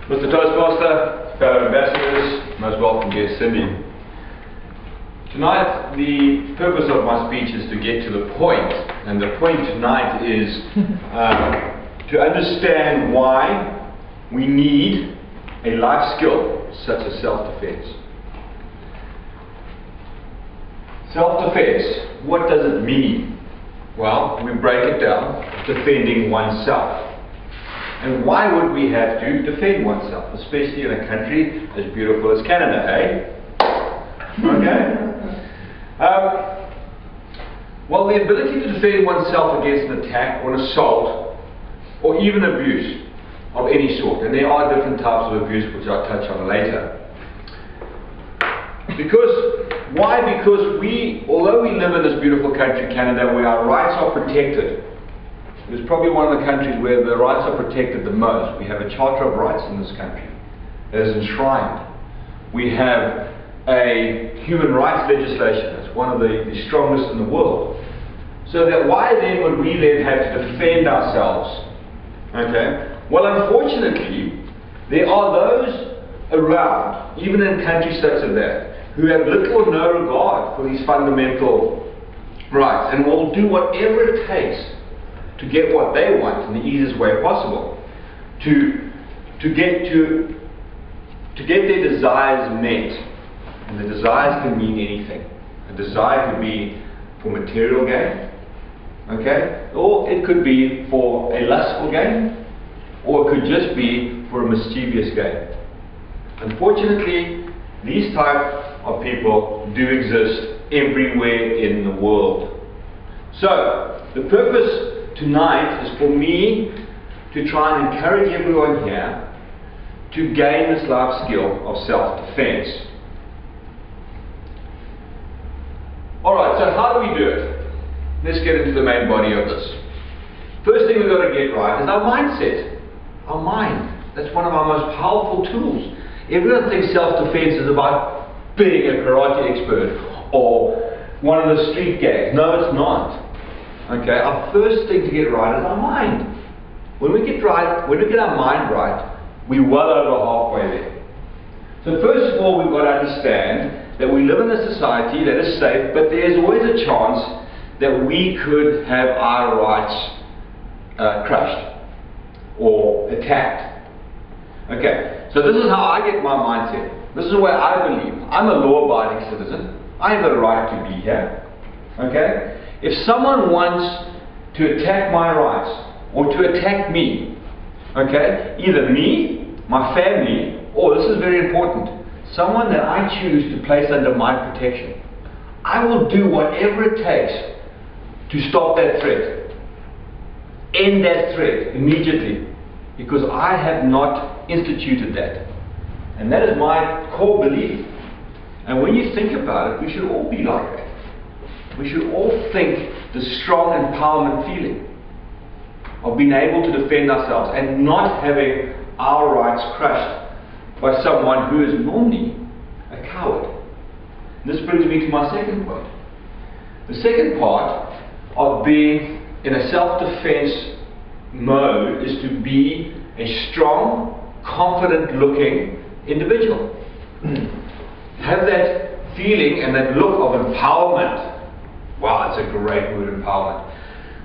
Mr. Toastmaster, fellow ambassadors, most welcome guest Cindy. Tonight, the purpose of my speech is to get to the point, and the point tonight is to understand why we need a life skill such as self-defense. Self-defense, what does it mean? Well, we break it down, defending oneself. And why would we have to defend oneself, especially in a country as beautiful as Canada, eh? Okay? Well, the ability to defend oneself against an attack or an assault or even abuse of any sort, and there are different types of abuse which I'll touch on later. Why? Because although we live in this beautiful country, Canada, where our rights are protected, it's probably one of the countries where the rights are protected the most. We have a Charter of Rights in this country that is enshrined. We have a human rights legislation that's one of the strongest in the world. So that why then would we then have to defend ourselves? Okay? Well, unfortunately, there are those around, even in countries such as that, who have little or no regard for these fundamental rights and will do whatever it takes to get what they want in the easiest way possible, to get their desires met. And the desires can mean anything. A desire could be for material gain, okay, or it could be for a lustful gain, or it could just be for a mischievous gain. Unfortunately, these types of people do exist everywhere in the world. So, the purpose tonight is for me to try and encourage everyone here to gain this life skill of self-defense. Alright, so how do we do it? Let's get into the main body of this. First thing we've got to get right is our mindset. Our mind. That's one of our most powerful tools. Everyone thinks self-defense is about being a karate expert or one of the street gangs. No, it's not. Okay, our first thing to get right is our mind. When we get our mind right, we're well over halfway there. So first of all, we've got to understand that we live in a society that is safe, but there's always a chance that we could have our rights crushed or attacked. Okay, so this is how I get my mindset. This is where I believe. I'm a law-abiding citizen. I have the right to be here. Okay? If someone wants to attack my rights or to attack me, okay, either me, my family, or this is very important, someone that I choose to place under my protection, I will do whatever it takes to stop that threat. End that threat immediately, because I have not instituted that. And that is my core belief. And when you think about it, we should all be like that. We should all think the strong empowerment feeling of being able to defend ourselves and not having our rights crushed by someone who is normally a coward. This brings me to my second point. The second part of being in a self-defense mode is to be a strong, confident-looking individual. Have that feeling and that look of empowerment. Wow, that's a great word, empowerment.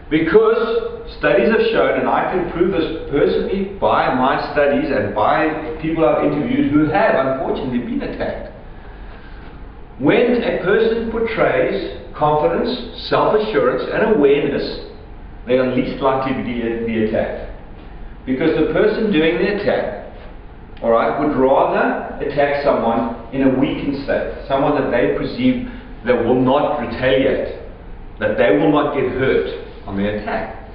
Because studies have shown, and I can prove this personally by my studies and by people I've interviewed who have unfortunately been attacked. When a person portrays confidence, self-assurance and awareness, they are least likely to be attacked. Because the person doing the attack, alright, would rather attack someone in a weakened state, someone that they perceive that will not retaliate, that they will not get hurt on the attack.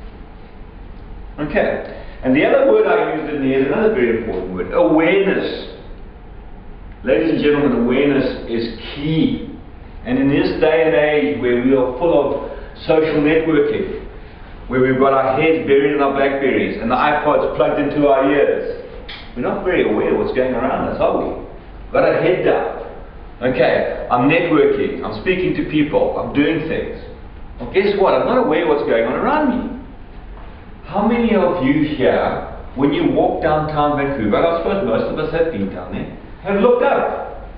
Okay, and the other word I used in there is another very important word, awareness. Ladies and gentlemen, awareness is key. And in this day and age where we are full of social networking, where we've got our heads buried in our Blackberries and the iPods plugged into our ears, we're not very aware of what's going around us, are we? We've got our head down. Okay, I'm networking, I'm speaking to people, I'm doing things. Well, guess what? I'm not aware of what's going on around me. how many of you here, when you walk downtown Vancouver, I suppose most of us have been down there, have looked up?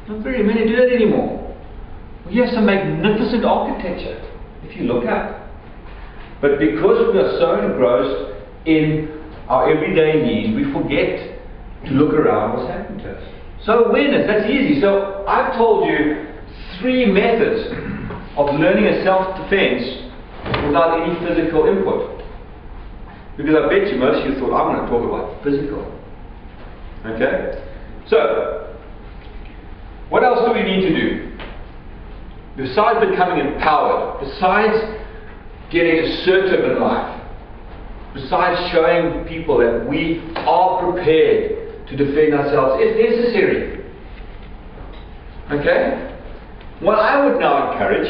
Not very many do that anymore. Well, you have some magnificent architecture if you look up. But because we are so engrossed in our everyday needs, we forget to look around what's happening to us. So awareness, that's easy. So I've told you 3 methods of learning a self-defense without any physical input. Because I bet you most of you thought, I'm going to talk about physical. Okay? So, what else do we need to do? Besides becoming empowered, besides getting assertive in life, besides showing people that we are prepared to defend ourselves if necessary. Okay? What I would now encourage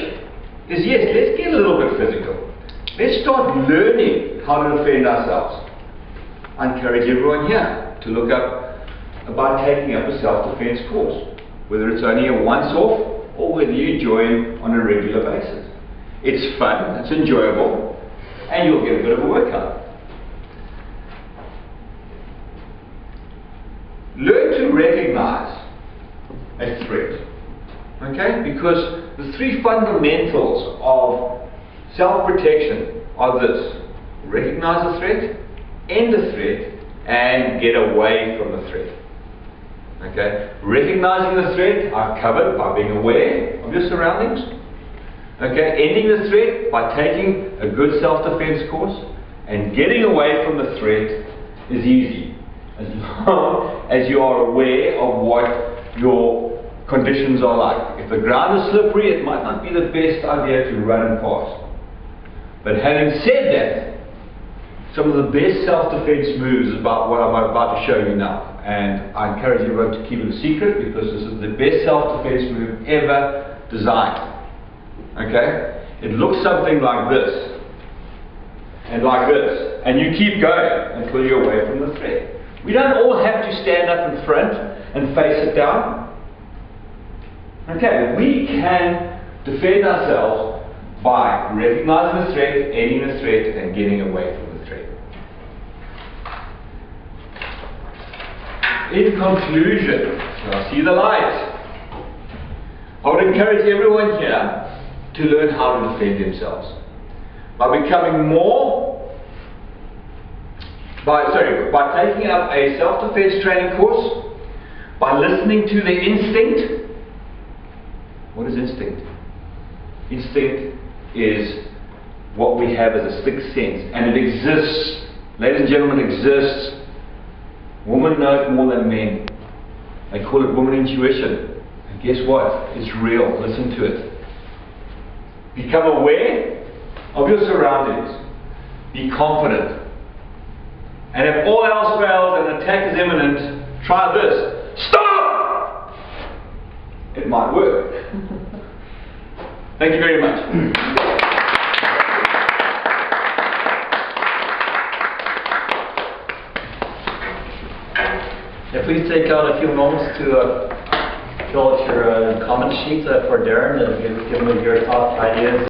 is, yes, let's get a little bit physical. Let's start learning how to defend ourselves. I encourage everyone here to look up about taking up a self-defense course, whether it's only a once-off or whether you join on a regular basis. It's fun, it's enjoyable, and you'll get a bit of a workout. Learn to recognize a threat. Okay? Because the 3 fundamentals of self-protection are this: recognize the threat, end the threat, and get away from the threat. Okay? Recognizing the threat, I've covered by being aware of your surroundings. Okay? Ending the threat by taking a good self-defense course, and getting away from the threat is easy, as long as you are aware of what your conditions are like. If the ground is slippery, it might not be the best idea to run and pass. But having said that, some of the best self-defense moves is about what I'm about to show you now. And I encourage everyone to keep it a secret, because this is the best self-defense move ever designed. Okay? It looks something like this, and like this, and you keep going until you're away from the threat. We don't all have to stand up in front and face it down. Okay, we can defend ourselves by recognizing the threat, ending the threat, and getting away from the threat. In conclusion, I see the light. I would encourage everyone here to learn how to defend themselves by becoming by taking up a self-defense training course, by listening to the instinct. What is instinct? Instinct is what we have as a sixth sense, and it exists. Ladies and gentlemen, it exists. Women know it more than men. They call it woman intuition. And guess what? It's real. Listen to it. Become aware of your surroundings. Be confident. And if all else fails and an attack is imminent, try this. Stop! It might work. Thank you very much. Yeah, please take out a few moments to fill out your comment sheet for Darren and give him your top ideas.